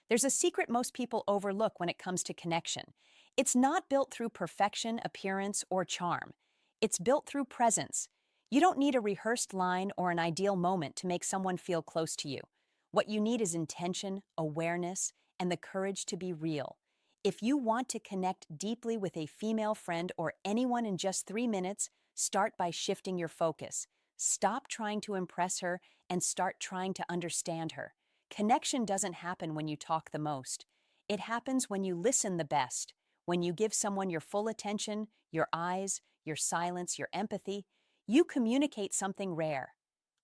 There's a secret most people overlook when it comes to connection. It's not built through perfection, appearance, or charm. It's built through presence. You don't need a rehearsed line or an ideal moment to make someone feel close to you. What you need is intention, awareness, and the courage to be real. If you want to connect deeply with a female friend or anyone in just 3 minutes, start by shifting your focus. Stop trying to impress her and start trying to understand her. Connection doesn't happen when you talk the most. It happens when you listen the best, when you give someone your full attention, your eyes, your silence, your empathy. You communicate something rare.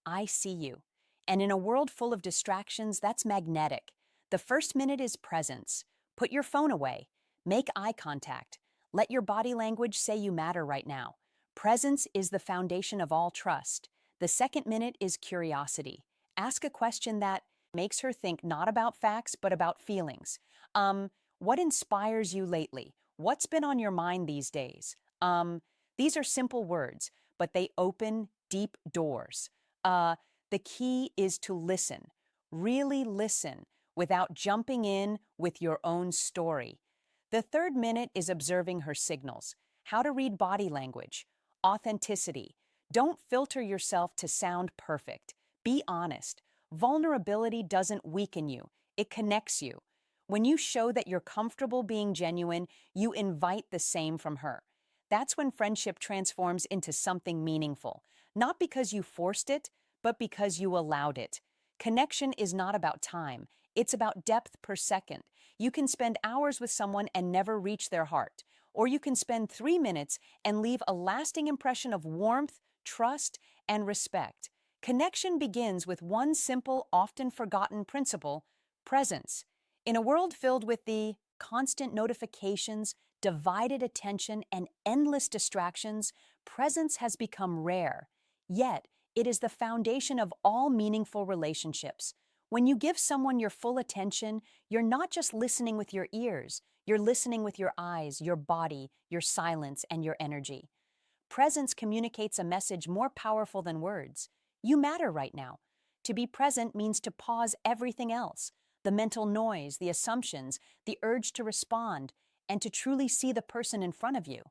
I see you. And in a world full of distractions, that's magnetic. The first minute is presence. Put your phone away. Make eye contact. Let your body language say you matter right now. Presence is the foundation of all trust. The second minute is curiosity. Ask a question that makes her think not about facts, but about feelings. What inspires you lately? What's been on your mind these days? These are simple words, but they open deep doors. Uh, the key is to listen. Really listen without jumping in with your own story. The third minute is observing her signals. How to read body language. Authenticity. Don't filter yourself to sound perfect. Be honest. Vulnerability doesn't weaken you, it connects you. When you show that you're comfortable being genuine, you invite the same from her. That's when friendship transforms into something meaningful, not because you forced it, but because you allowed it. Connection is not about time, it's about depth per second. You can spend hours with someone and never reach their heart, or you can spend 3 minutes and leave a lasting impression of warmth, trust, and respect. Connection begins with one simple, often forgotten principle: presence. In a world filled with the constant notifications, divided attention, and endless distractions, presence has become rare. Yet, it is the foundation of all meaningful relationships. When you give someone your full attention, you're not just listening with your ears, you're listening with your eyes, your body, your silence, and your energy. Presence communicates a message more powerful than words. You matter right now. To be present means to pause everything else: the mental noise, the assumptions, the urge to respond, and to truly see the person in front of you.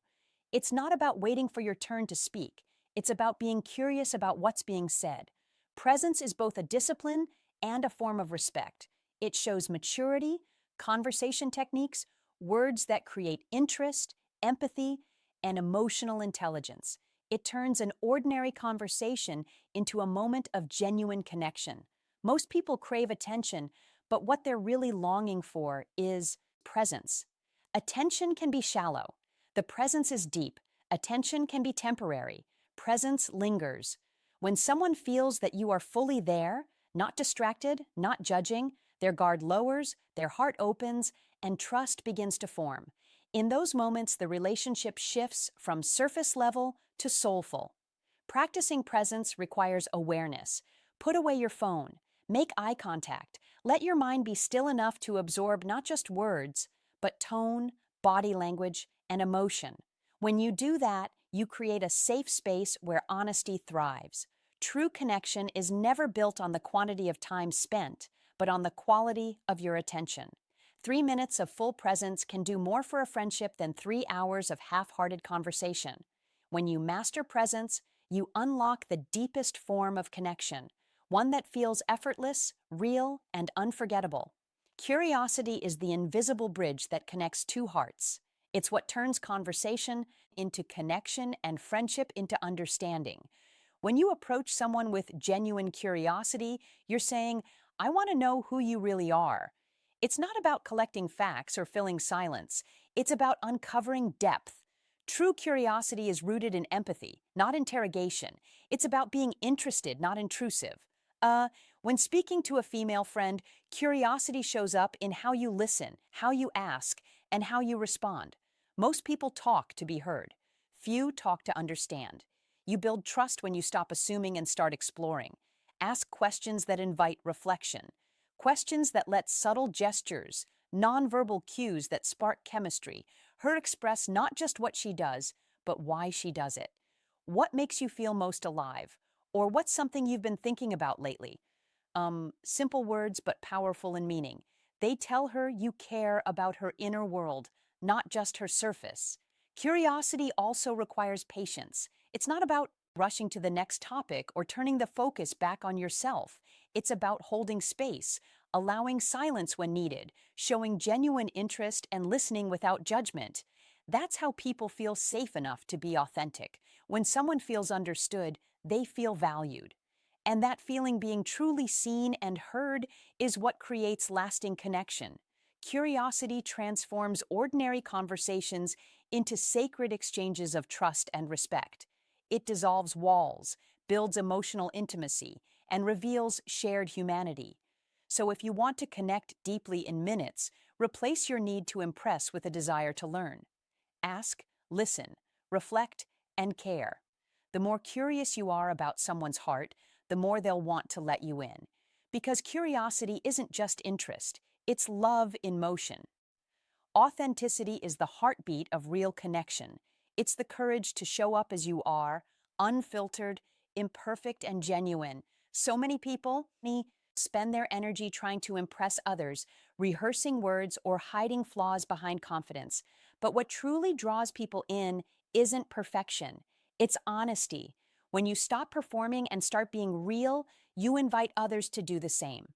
It's not about waiting for your turn to speak. It's about being curious about what's being said. Presence is both a discipline and a form of respect. It shows maturity, conversation techniques, words that create interest, empathy, and emotional intelligence. It turns an ordinary conversation into a moment of genuine connection. Most people crave attention, but what they're really longing for is presence. Attention can be shallow. The presence is deep. Attention can be temporary. Presence lingers. When someone feels that you are fully there, not distracted, not judging, their guard lowers, their heart opens, and trust begins to form. In those moments, the relationship shifts from surface level to soulful. Practicing presence requires awareness. Put away your phone. Make eye contact. Let your mind be still enough to absorb not just words, but tone, body language, and emotion. When you do that, you create a safe space where honesty thrives. True connection is never built on the quantity of time spent, but on the quality of your attention. 3 minutes of full presence can do more for a friendship than 3 hours of half-hearted conversation. When you master presence, you unlock the deepest form of connection, one that feels effortless, real, and unforgettable. Curiosity is the invisible bridge that connects two hearts. It's what turns conversation into connection and friendship into understanding. When you approach someone with genuine curiosity, you're saying, "I want to know who you really are." It's not about collecting facts or filling silence. It's about uncovering depth. True curiosity is rooted in empathy, not interrogation. It's about being interested, not intrusive. When speaking to a female friend, curiosity shows up in how you listen, how you ask, and how you respond. Most people talk to be heard. Few talk to understand. You build trust when you stop assuming and start exploring. Ask questions that invite reflection. Questions that let subtle gestures, nonverbal cues that spark chemistry, her express not just what she does, but why she does it. What makes you feel most alive? Or what's something you've been thinking about lately? Simple words, but powerful in meaning. They tell her you care about her inner world, not just her surface. Curiosity also requires patience. It's not about rushing to the next topic or turning the focus back on yourself. It's about holding space, allowing silence when needed, showing genuine interest, and listening without judgment. That's how people feel safe enough to be authentic. When someone feels understood, they feel valued. And that feeling being truly seen and heard is what creates lasting connection. Curiosity transforms ordinary conversations into sacred exchanges of trust and respect. It dissolves walls, builds emotional intimacy, and reveals shared humanity. So if you want to connect deeply in minutes, replace your need to impress with a desire to learn. Ask, listen, reflect, and care. The more curious you are about someone's heart, the more they'll want to let you in. Because curiosity isn't just interest, it's love in motion. Authenticity is the heartbeat of real connection. It's the courage to show up as you are, unfiltered, imperfect, and genuine. So many people spend their energy trying to impress others, rehearsing words, or hiding flaws behind confidence. But what truly draws people in isn't perfection, it's honesty. When you stop performing and start being real, you invite others to do the same.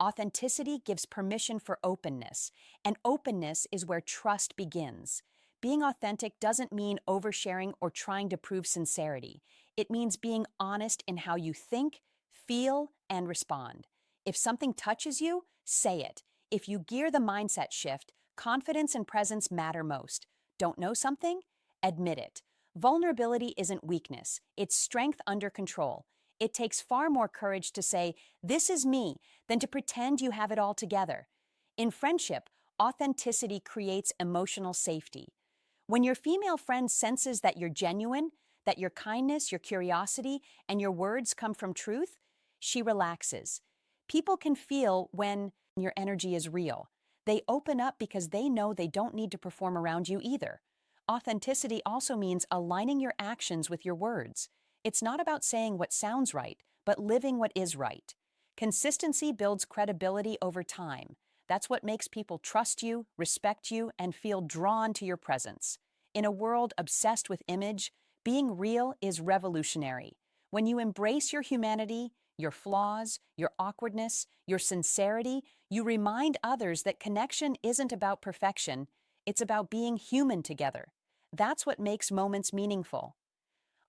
Authenticity gives permission for openness, and openness is where trust begins. Being authentic doesn't mean oversharing or trying to prove sincerity. It means being honest in how you think, feel, and respond. If something touches you, say it. If you gear the mindset shift, confidence and presence matter most. Don't know something? Admit it. Vulnerability isn't weakness, it's strength under control. It takes far more courage to say, "This is me," than to pretend you have it all together. In friendship, authenticity creates emotional safety. When your female friend senses that you're genuine, that your kindness, your curiosity, and your words come from truth, she relaxes. People can feel when your energy is real. They open up because they know they don't need to perform around you either. Authenticity also means aligning your actions with your words. It's not about saying what sounds right, but living what is right. Consistency builds credibility over time. That's what makes people trust you, respect you, and feel drawn to your presence. In a world obsessed with image, being real is revolutionary. When you embrace your humanity, your flaws, your awkwardness, your sincerity, you remind others that connection isn't about perfection, it's about being human together. That's what makes moments meaningful.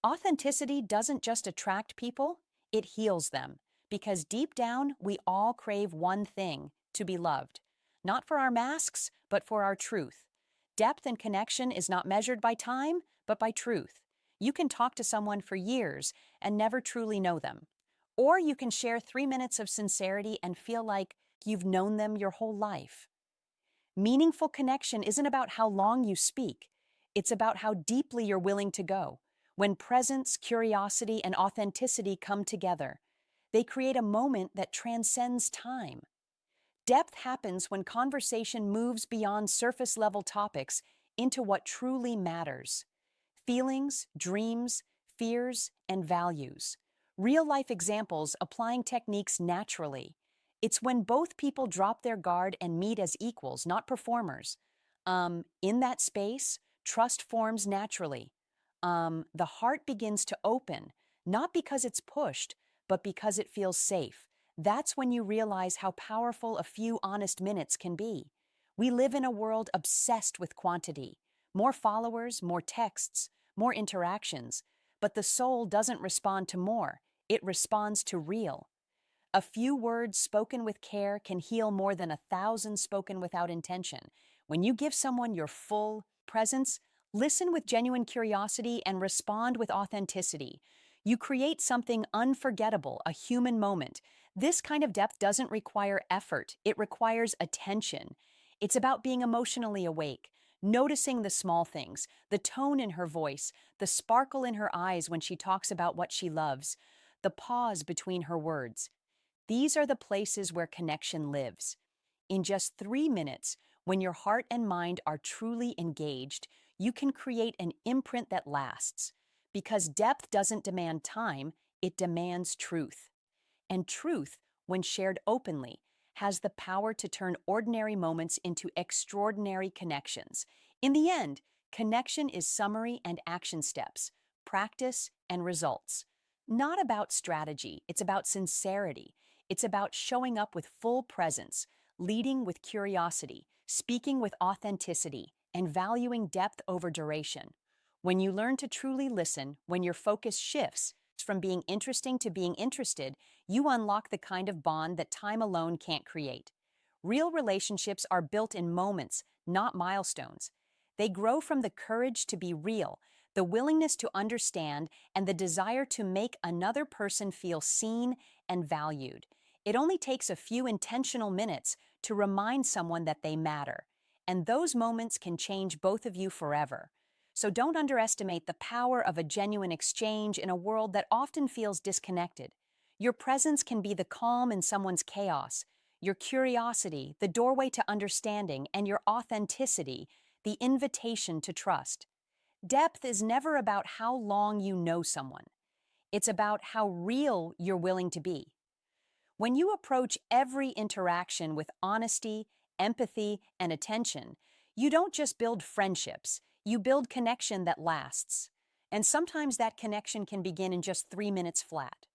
Authenticity doesn't just attract people, it heals them. Because deep down, we all crave one thing: to be loved. Not for our masks, but for our truth. Depth and connection is not measured by time, but by truth. You can talk to someone for years and never truly know them. Or you can share 3 minutes of sincerity and feel like you've known them your whole life. Meaningful connection isn't about how long you speak, it's about how deeply you're willing to go. When presence, curiosity, and authenticity come together, they create a moment that transcends time. Depth happens when conversation moves beyond surface level topics into what truly matters: feelings, dreams, fears, and values. Real life examples applying techniques naturally. It's when both people drop their guard and meet as equals, not performers. In that space, trust forms naturally. The heart begins to open, not because it's pushed, but because it feels safe. That's when you realize how powerful a few honest minutes can be. We live in a world obsessed with quantity: more followers, more texts, more interactions. But the soul doesn't respond to more, it responds to real. A few words spoken with care can heal more than 1,000 spoken without intention. When you give someone your full presence, listen with genuine curiosity, and respond with authenticity, you create something unforgettable, a human moment. This kind of depth doesn't require effort, it requires attention. It's about being emotionally awake, noticing the small things, the tone in her voice, the sparkle in her eyes when she talks about what she loves, the pause between her words. These are the places where connection lives. In just 3 minutes, when your heart and mind are truly engaged, you can create an imprint that lasts. Because depth doesn't demand time, it demands truth. And truth, when shared openly, has the power to turn ordinary moments into extraordinary connections. In the end, connection is summary and action steps, practice and results. Not about strategy, it's about sincerity. It's about showing up with full presence, leading with curiosity, speaking with authenticity, and valuing depth over duration. When you learn to truly listen, when your focus shifts from being interesting to being interested, you unlock the kind of bond that time alone can't create. Real relationships are built in moments, not milestones. They grow from the courage to be real, the willingness to understand, and the desire to make another person feel seen and valued. It only takes a few intentional minutes to remind someone that they matter, and those moments can change both of you forever. So don't underestimate the power of a genuine exchange in a world that often feels disconnected. Your presence can be the calm in someone's chaos, your curiosity, the doorway to understanding, and your authenticity, the invitation to trust. Depth is never about how long you know someone. It's about how real you're willing to be. When you approach every interaction with honesty, empathy, and attention, you don't just build friendships, you build connection that lasts. And sometimes that connection can begin in just 3 minutes flat.